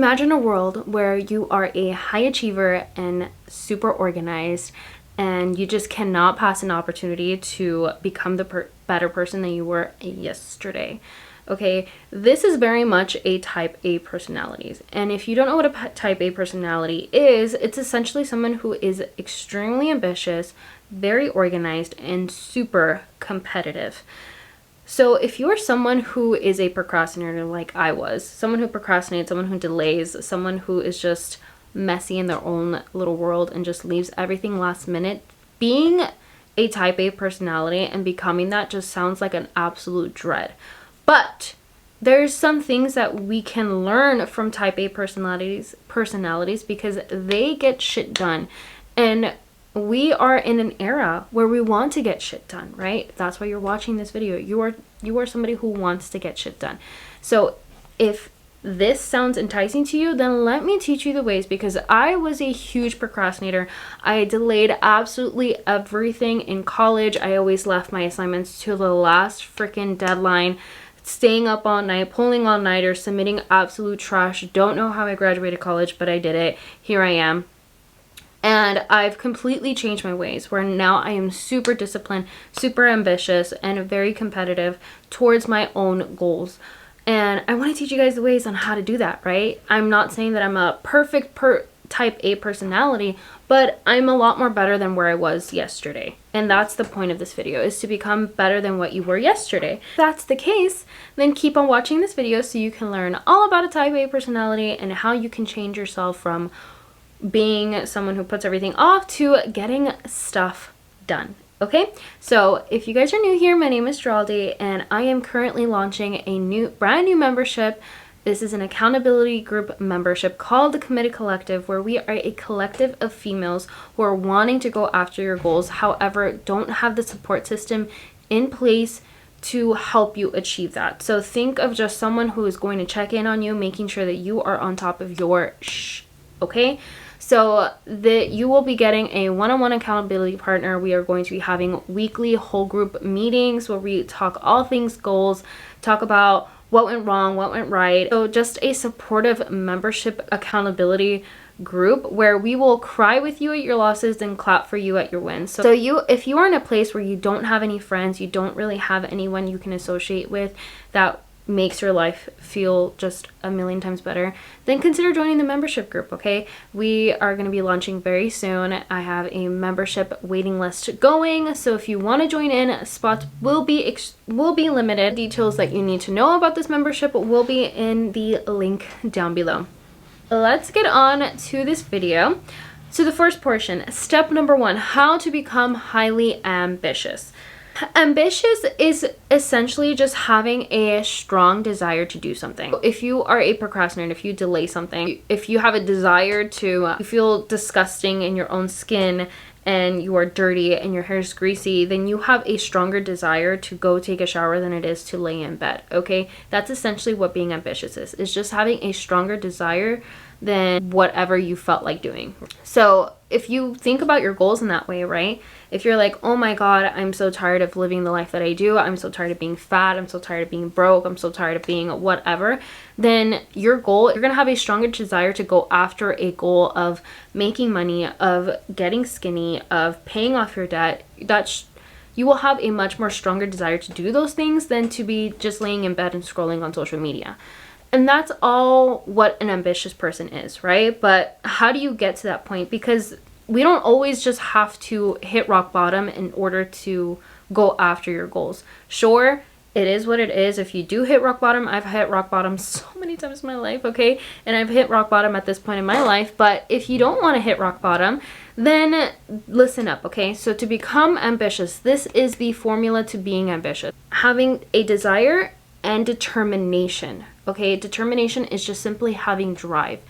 imagine a world where you are a high achiever and super organized, and you just cannot pass an opportunity to become the better person than you were yesterday. Okay, this is very much a type A personality. And if you don't know what a type A personality is, it's essentially someone who is extremely ambitious, very organized, and super competitive. So if you're someone who is a procrastinator like I was, someone who procrastinates, someone who delays, someone who is just messy in their own little world and just leaves everything last minute, being a type A personality and becoming that just sounds like an absolute dread. But there's some things that we can learn from type A personalities because they get shit done. And we are in an era where we want to get shit done, right? That's why you're watching this video. You are somebody who wants to get shit done. So if this sounds enticing to you, then let me teach you the ways, because I was a huge procrastinator. I delayed absolutely everything in college. I always left my assignments to the last freaking deadline, staying up all night, pulling all-nighters, submitting absolute trash. Don't know how I graduated college, but I did it. Here I am. And I've completely changed my ways, where now I am super disciplined, super ambitious, and very competitive towards my own goals. And I want to teach you guys the ways on how to do that, right? I'm not saying that I'm a perfect type A personality, but I'm a lot more better than where I was yesterday. And that's the point of this video, is to become better than what you were yesterday. If that's the case, then keep on watching this video so you can learn all about a type A personality and how you can change yourself from being someone who puts everything off to getting stuff done. Okay, so if you guys are new here, my name is Geraldine, and I am currently launching a brand new membership. This is an accountability group membership called the Committed Collective, where we are a collective of females who are wanting to go after your goals, however, don't have the support system in place to help you achieve that. So think of just someone who is going to check in on you, making sure that you are on top of your okay? So you will be getting a one-on-one accountability partner. We are going to be having weekly whole group meetings where we talk all things goals, talk about what went wrong, what went right. So just a supportive membership accountability group where we will cry with you at your losses and clap for you at your wins. So if you are in a place where you don't have any friends, you don't really have anyone you can associate with that makes your life feel just a million times better, then consider joining the membership group. Okay, we are going to be launching very soon. I have a membership waiting list going, so if you want to join in, spots will be limited. Details that you need to know about this membership will be in the link down below. Let's get on to this video. So the first portion, step number 1, how to become highly ambitious. Ambitious is essentially just having a strong desire to do something. If you are a procrastinator, if you delay something, if you have a desire to you feel disgusting in your own skin and you are dirty and your hair is greasy, then you have a stronger desire to go take a shower than it is to lay in bed. Okay, that's essentially what being ambitious is. It's just having a stronger desire than whatever you felt like doing. So if you think about your goals in that way, right? If you're like, oh my God, I'm so tired of living the life that I do. I'm so tired of being fat. I'm so tired of being broke. I'm so tired of being whatever. Then you're going to have a stronger desire to go after a goal of making money, of getting skinny, of paying off your debt. You will have a much more stronger desire to do those things than to be just laying in bed and scrolling on social media. And that's all what an ambitious person is, right? But how do you get to that point? Because we don't always just have to hit rock bottom in order to go after your goals. Sure, it is what it is. If you do hit rock bottom, I've hit rock bottom so many times in my life, okay? And I've hit rock bottom at this point in my life. But if you don't want to hit rock bottom, then listen up, okay? So to become ambitious, this is the formula to being ambitious. Having a desire and determination. Okay, determination is just simply having drive.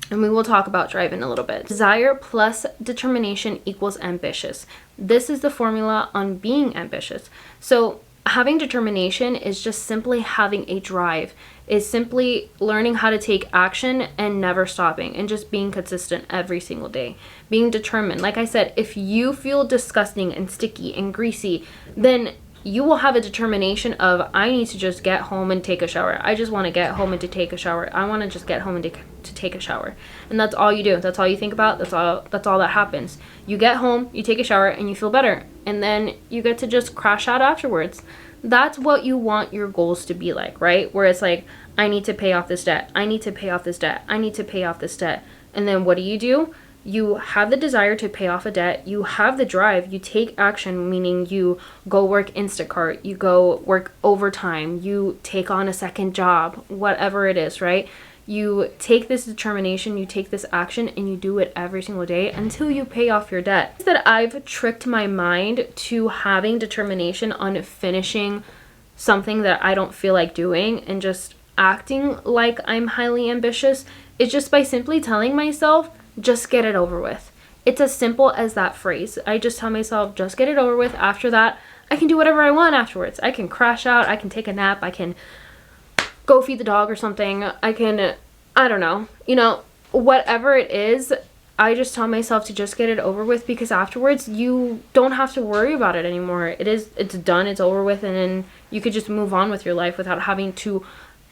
And we will talk about drive in a little bit. Desire plus determination equals ambitious. This is the formula on being ambitious. So having determination is just simply having a drive. Is simply learning how to take action and never stopping and just being consistent every single day. Being determined. Like I said, if you feel disgusting and sticky and greasy, then you will have a determination of, I need to just get home and take a shower. I just want to get home and to take a shower. I want to just get home and to take a shower. And that's all you do. That's all you think about. That's all that happens. You get home, you take a shower, and you feel better. And then you get to just crash out afterwards. That's what you want your goals to be like, right? Where it's like, I need to pay off this debt. I need to pay off this debt. I need to pay off this debt. And then what do? You have the desire to pay off a debt. You have the drive. You take action, meaning you go work Instacart. You go work overtime. You take on a second job, whatever it is, right? You take this determination, you take this action, and you do it every single day until you pay off your debt. That I've tricked my mind to having determination on finishing something that I don't feel like doing and just acting like I'm highly ambitious is just by simply telling myself, just get it over with. It's as simple as that phrase. I just tell myself, just get it over with. After that, I can do whatever I want afterwards. I can crash out. I can take a nap. I can go feed the dog or something. I can, I don't know, whatever it is. I just tell myself to just get it over with, because afterwards you don't have to worry about it anymore. It's done. It's over with. And then you could just move on with your life without having to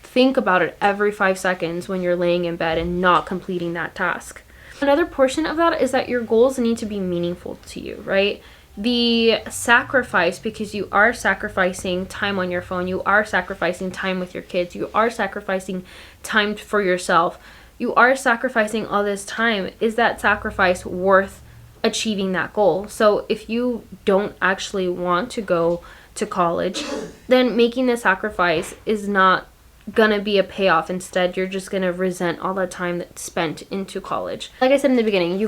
think about it every 5 seconds when you're laying in bed and not completing that task. Another portion of that is that your goals need to be meaningful to you, right? The sacrifice, because you are sacrificing time on your phone, you are sacrificing time with your kids, you are sacrificing time for yourself, you are sacrificing all this time. Is that sacrifice worth achieving that goal? So if you don't actually want to go to college, then making the sacrifice is not gonna be a payoff. Instead, you're just gonna resent all the time that's spent into college. Like I said in the beginning, you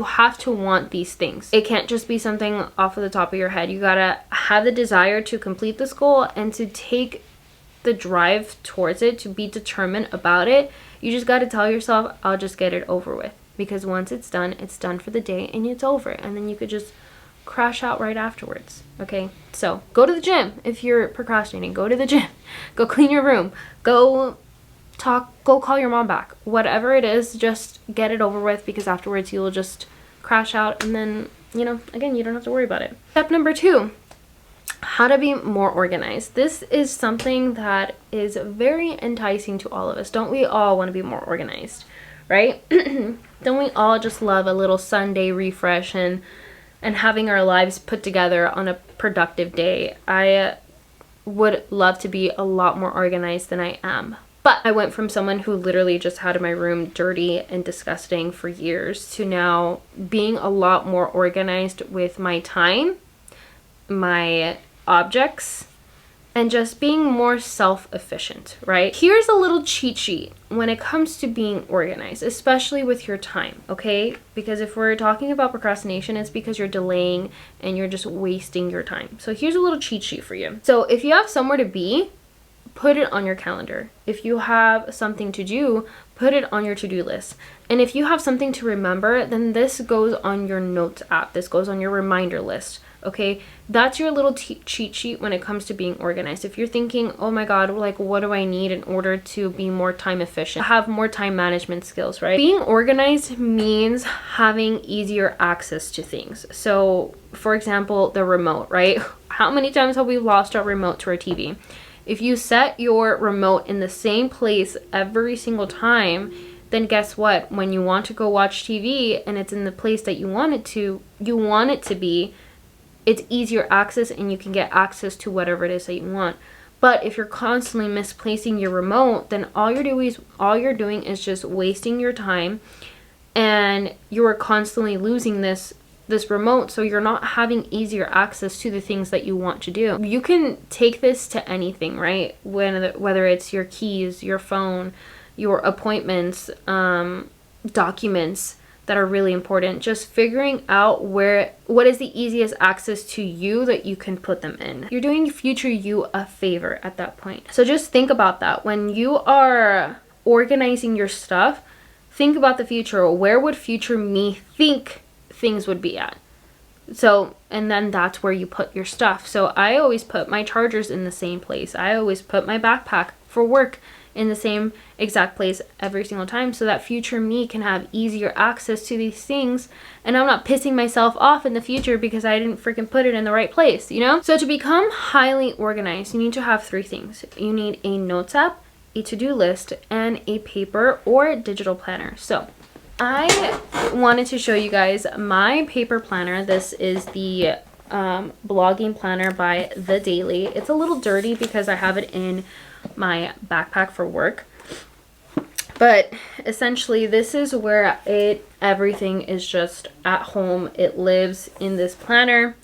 have to want these things. It can't just be something off of the top of your head. You gotta have the desire to complete this goal and to take the drive towards it, to be determined about it. You just gotta tell yourself, I'll just get it over with, because once it's done for the day and it's over, and then you could just crash out right afterwards. Okay, so go to the gym. If you're procrastinating, go to the gym. Go clean your room. Go call your mom back. Whatever it is, just get it over with, because afterwards you'll just crash out, and then again, you don't have to worry about it. Step number 2, how to be more organized. This is something that is very enticing to all of us. Don't we all want to be more organized, right? Don't we all just love a little Sunday refresh and having our lives put together on a productive day? I would love to be a lot more organized than I am. But I went from someone who literally just had my room dirty and disgusting for years to now being a lot more organized with my time, my objects, and just being more self-efficient, right? Here's a little cheat sheet when it comes to being organized, especially with your time, okay? Because if we're talking about procrastination, it's because you're delaying and you're just wasting your time. So here's a little cheat sheet for you. So if you have somewhere to be, put it on your calendar. If you have something to do, put it on your to-do list. And if you have something to remember, then this goes on your notes app. This goes on your reminder list. Okay, that's your little cheat sheet when it comes to being organized. If you're thinking, oh my God, like what do I need in order to be more time efficient, have more time management skills, right? Being organized means having easier access to things. So for example, the remote, right? How many times have we lost our remote to our TV? If you set your remote in the same place every single time, then guess what? When you want to go watch TV and it's in the place that you want it to be, it's easier access and you can get access to whatever it is that you want. But if you're constantly misplacing your remote, then all you're doing is just wasting your time, and you are constantly losing this remote, so you're not having easier access to the things that you want to do. You can take this to anything, right? Whether it's your keys, your phone, your appointments, documents that are really important, just figuring out what is the easiest access to you that you can put them in. You're doing future you a favor at that point. So just think about that. When you are organizing your stuff, think about the future. Where would future me think things would be at? So, and then that's where you put your stuff. So I always put my chargers in the same place. I always put my backpack for work in the same exact place every single time, so that future me can have easier access to these things, and I'm not pissing myself off in the future because I didn't freaking put it in the right place, you know? So to become highly organized, you need to have 3 things. You need a notes app, a to-do list, and a paper or digital planner. So I wanted to show you guys my paper planner. This is the blogging planner by The Daily. It's a little dirty because I have it in my backpack for work, but essentially this is where everything is just at home. It lives in this planner,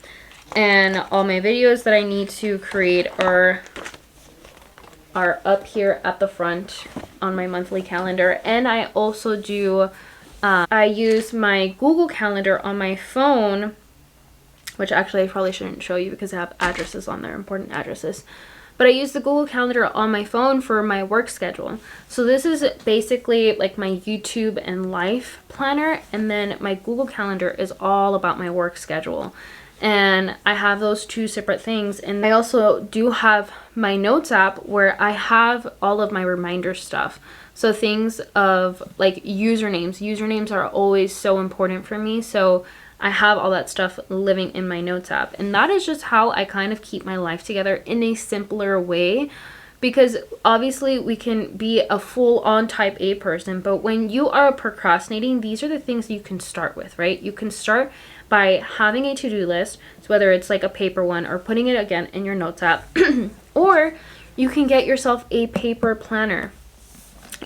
and all my videos that I need to create are up here at the front on my monthly calendar. And I also do I use my Google Calendar on my phone, which actually I probably shouldn't show you because I have addresses on there, important addresses. But I use the Google Calendar on my phone for my work schedule. So this is basically like my YouTube and life planner, and then my Google Calendar is all about my work schedule. And I have those 2 separate things. And I also do have my notes app where I have all of my reminder stuff. So things of like usernames. Usernames are always so important for me. So I have all that stuff living in my notes app. And that is just how I kind of keep my life together in a simpler way. Because obviously we can be a full-on type A person, but when you are procrastinating, these are the things you can start with, right? You can start by having a to-do list, so whether it's like a paper one or putting it again in your notes app, or you can get yourself a paper planner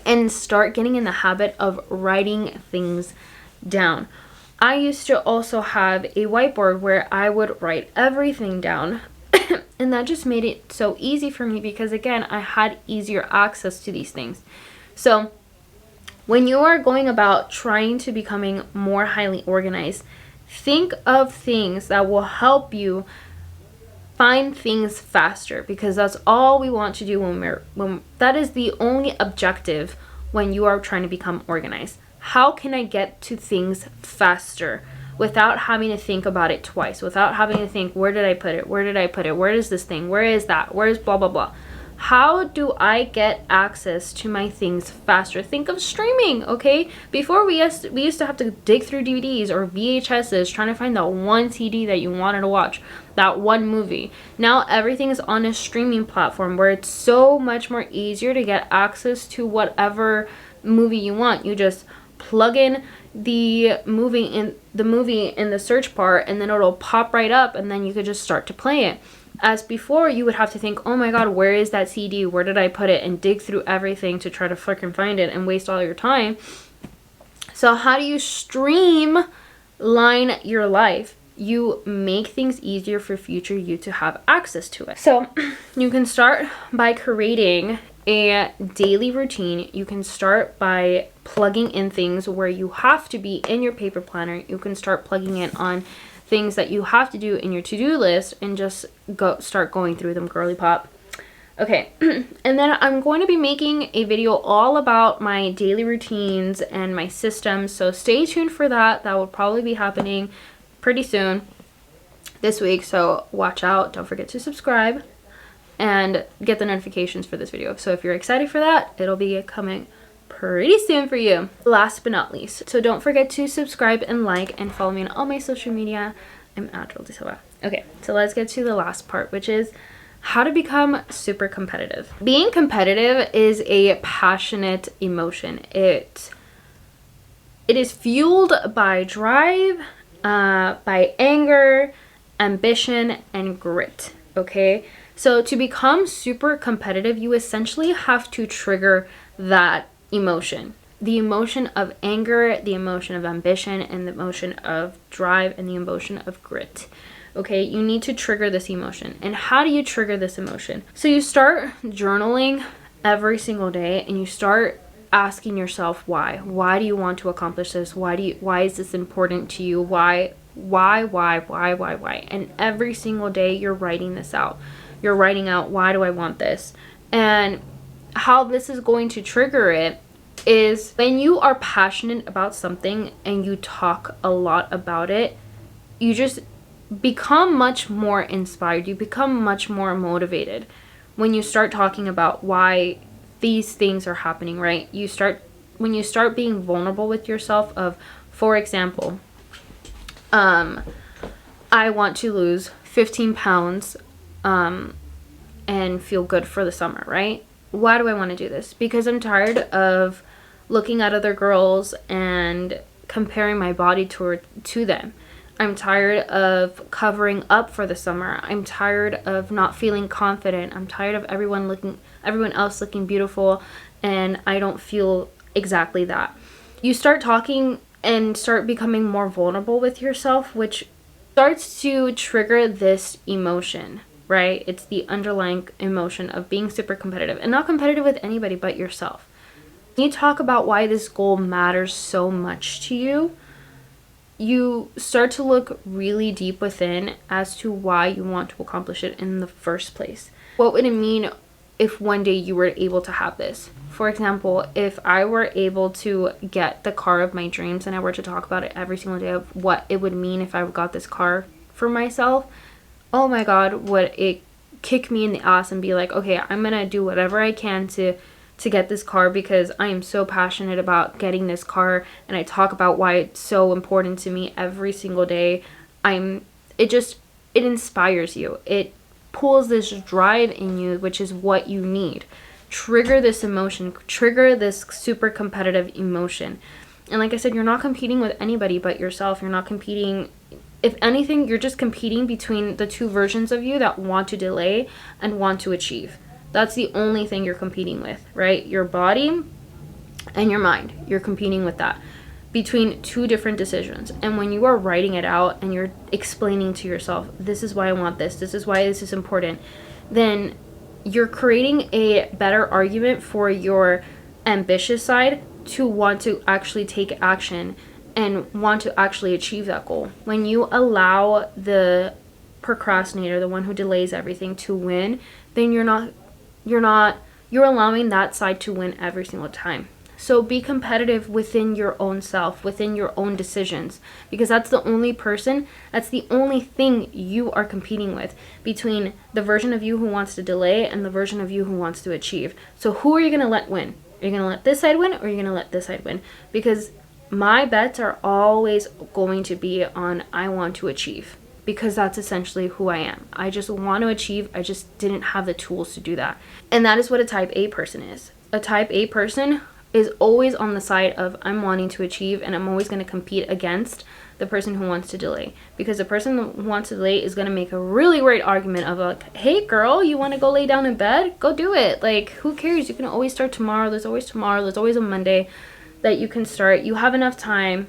and start getting in the habit of writing things down. I used to also have a whiteboard where I would write everything down. And that just made it so easy for me because, again, I had easier access to these things. So when you are going about trying to becoming more highly organized, think of things that will help you find things faster, because that's all we want to do when that is the only objective when you are trying to become organized. How can I get to things faster without having to think about it twice, without having to think, where did I put it? Where did I put it? Where is this thing? Where is that? Where is blah, blah, blah? How do I get access to my things faster? Think of streaming, okay? Before we used to have to dig through DVDs or VHSs trying to find that one CD that you wanted to watch, that one movie. Now everything is on a streaming platform where it's so much more easier to get access to whatever movie you want. You just plug in the movie in the search bar, and then it'll pop right up, and then you could just start to play it. As before, you would have to think, oh my god, where is that CD? Where did I put it? And dig through everything to try to freaking find it and waste all your time. So how do you streamline your life? You make things easier for future you to have access to it. So you can start by creating a daily routine. You can start by plugging in things where you have to be in your paper planner. You can start plugging in on things that you have to do in your to-do list and just start going through them, girly pop. Okay, and then I'm going to be making a video all about my daily routines and my systems, so stay tuned for that. That will probably be happening pretty soon this week, so watch out. Don't forget to subscribe and get the notifications for this video. So if you're excited for that, it'll be coming pretty soon for you. Last but not least, so don't forget to subscribe and like and follow me on all my social media. I'm Adriel De Silva. Okay, so let's get to the last part, which is how to become super competitive. Being competitive is a passionate emotion. It is fueled by drive, by anger, ambition, and grit, okay? So to become super competitive, you essentially have to trigger that emotion. The emotion of anger, the emotion of ambition, and the emotion of drive, and the emotion of grit. Okay, you need to trigger this emotion. And how do you trigger this emotion? So you start journaling every single day, and you start asking yourself why. Why do you want to accomplish this? Why is this important to you? Why? And every single day you're writing this out. You're writing out, why do I want this? And how this is going to trigger it is when you are passionate about something and you talk a lot about it, you just become much more inspired. You become much more motivated when you start talking about why these things are happening, right? When you start being vulnerable with yourself of, for example, I want to lose 15 pounds and feel good for the summer, right? Why do I want to do this? Because I'm tired of looking at other girls and comparing my body to them. I'm tired of covering up for the summer. I'm tired of not feeling confident. I'm tired of everyone else looking beautiful, and I don't feel exactly that. You start talking and start becoming more vulnerable with yourself, which starts to trigger this emotion, right? It's the underlying emotion of being super competitive, and not competitive with anybody but yourself. When you talk about why this goal matters so much to you, you start to look really deep within as to why you want to accomplish it in the first place. What would it mean if one day you were able to have this? For example, if I were able to get the car of my dreams and I were to talk about it every single day of what it would mean if I got this car for myself, oh my God, would it kick me in the ass and be like, okay, I'm gonna do whatever I can to get this car because I am so passionate about getting this car, and I talk about why it's so important to me every single day. It inspires you. It pulls this drive in you, which is what you need. Trigger this emotion, trigger this super competitive emotion. And like I said, you're not competing with anybody but yourself. You're not competing. If anything, you're just competing between the two versions of you that want to delay and want to achieve. That's the only thing you're competing with, right? Your body and your mind. You're competing with that between two different decisions. And when you are writing it out and you're explaining to yourself, this is why I want this is why this is important, then you're creating a better argument for your ambitious side to want to actually take action and want to actually achieve that goal. When you allow the procrastinator, the one who delays everything, to win, then you're allowing that side to win every single time. So be competitive within your own self, within your own decisions, because that's the only thing you are competing with, between the version of you who wants to delay and the version of you who wants to achieve. So who are you going to let win? Are you going to let this side win, or are you going to let this side win? Because my bets are always going to be on I want to achieve, because that's essentially who I am. I just want to achieve. I just didn't have the tools to do that. And that is what a type A person is. A type A person is always on the side of I'm wanting to achieve, and I'm always going to compete against the person who wants to delay, because the person who wants to delay is going to make a really great argument of like, hey girl, you want to go lay down in bed? Go do it. Like, who cares? You can always start tomorrow. There's always a Monday that you can start. You have enough time.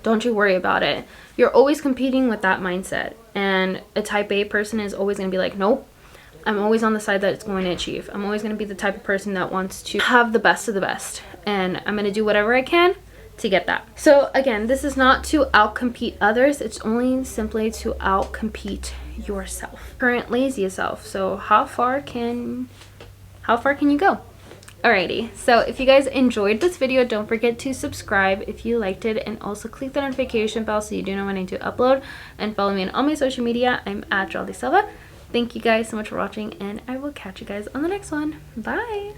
Don't you worry about it. You're always competing with that mindset. And a type A person is always going to be like, nope, I'm always on the side that it's going to achieve. I'm always going to be the type of person that wants to have the best of the best. And I'm going to do whatever I can to get that. So again, this is not to outcompete others. It's only simply to outcompete yourself. Current lazy self. So how far can you go? Alrighty, so if you guys enjoyed this video, don't forget to subscribe if you liked it, and also click the notification bell so you do know when I do upload, and follow me on all my social media. I'm at Jolly Silva. Thank you guys so much for watching, and I will catch you guys on the next one. Bye!